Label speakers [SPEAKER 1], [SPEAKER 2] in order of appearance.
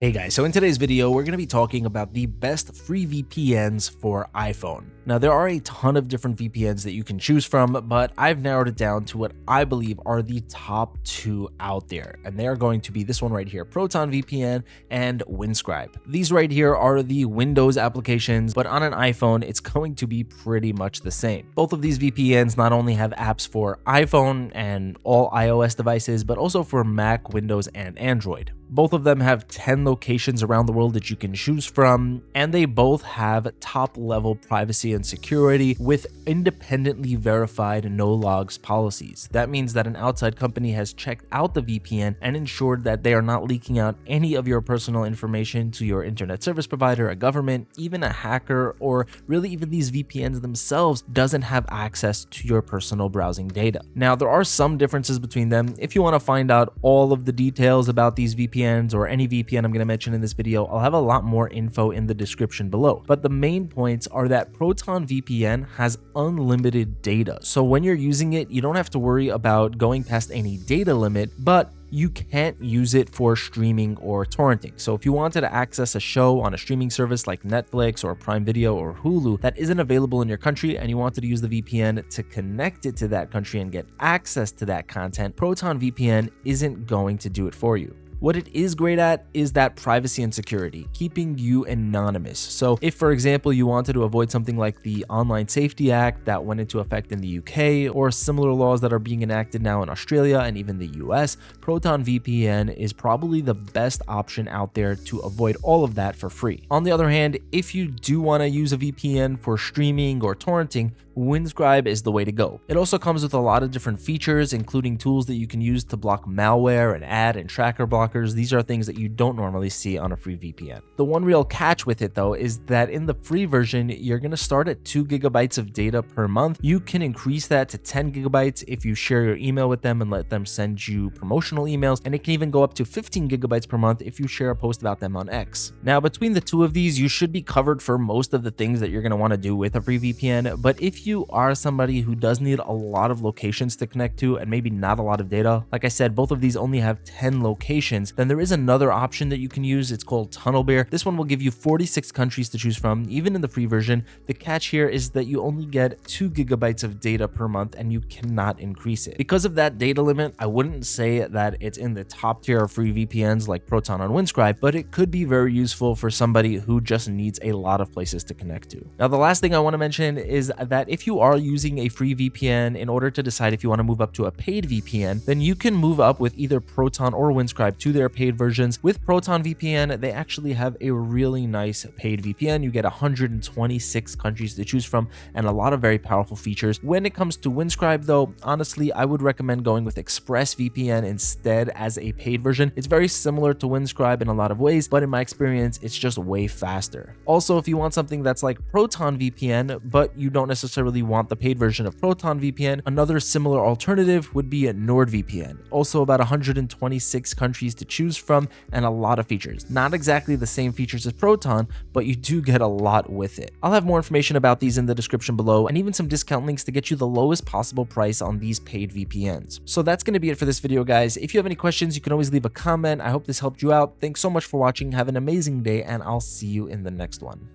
[SPEAKER 1] Hey guys, so in today's video, we're going to be talking about the best free VPNs for iPhone. Now, there are a ton of different VPNs that you can choose from, but I've narrowed it down to what I believe are the top two out there. And they are going to be this one right here, Proton VPN and Windscribe. These right here are the Windows applications, but on an iPhone, it's going to be pretty much the same. Both of these VPNs not only have apps for iPhone and all iOS devices, but also for Mac, Windows, and Android. Both of them have 10 locations around the world that you can choose from, and they both have top-level privacy and security with independently verified no-logs policies. That means that an outside company has checked out the VPN and ensured that they are not leaking out any of your personal information to your internet service provider, a government, even a hacker, or really even these VPNs themselves doesn't have access to your personal browsing data. Now, there are some differences between them. If you want to find out all of the details about these VPNs or any VPN I'm going to mention in this video, I'll have a lot more info in the description below. But the main points are that Proton VPN has unlimited data. So when you're using it, you don't have to worry about going past any data limit, but you can't use it for streaming or torrenting. So if you wanted to access a show on a streaming service like Netflix or Prime Video or Hulu that isn't available in your country and you wanted to use the VPN to connect it to that country and get access to that content, Proton VPN isn't going to do it for you. What it is great at is that privacy and security, keeping you anonymous. So if, for example, you wanted to avoid something like the Online Safety Act that went into effect in the UK or similar laws that are being enacted now in Australia and even the US, Proton VPN is probably the best option out there to avoid all of that for free. On the other hand, if you do want to use a VPN for streaming or torrenting, Windscribe is the way to go. It also comes with a lot of different features, including tools that you can use to block malware and ad and tracker blockers. These are things that you don't normally see on a free VPN. The one real catch with it though is that in the free version, you're going to start at 2 gigabytes of data per month. You can increase that to 10 gigabytes if you share your email with them and let them send you promotional emails, and it can even go up to 15 gigabytes per month if you share a post about them on X. Now, between the two of these, you should be covered for most of the things that you're going to want to do with a free VPN, but if you are somebody who does need a lot of locations to connect to and maybe not a lot of data, like I said, both of these only have 10 locations, then there is another option that you can use. It's called TunnelBear. This one will give you 46 countries to choose from, even in the free version. The catch here is that you only get 2 gigabytes of data per month and you cannot increase it. Because of that data limit, I wouldn't say that it's in the top tier of free VPNs like Proton and Windscribe, but it could be very useful for somebody who just needs a lot of places to connect to. Now, the last thing I want to mention is that if you are using a free VPN in order to decide if you want to move up to a paid VPN, then you can move up with either Proton or Windscribe to their paid versions. With Proton VPN, they actually have a really nice paid VPN. You get 126 countries to choose from and a lot of very powerful features. When it comes to Windscribe though, honestly, I would recommend going with ExpressVPN instead as a paid version. It's very similar to Windscribe in a lot of ways, but in my experience, it's just way faster. Also, if you want something that's like Proton VPN, but you don't necessarily want the paid version of Proton VPN, another similar alternative would be a NordVPN. Also about 126 countries to choose from and a lot of features. Not exactly the same features as Proton, but you do get a lot with it. I'll have more information about these in the description below and even some discount links to get you the lowest possible price on these paid VPNs. So that's going to be it for this video, guys. If you have any questions, you can always leave a comment. I hope this helped you out. Thanks so much for watching. Have an amazing day and I'll see you in the next one.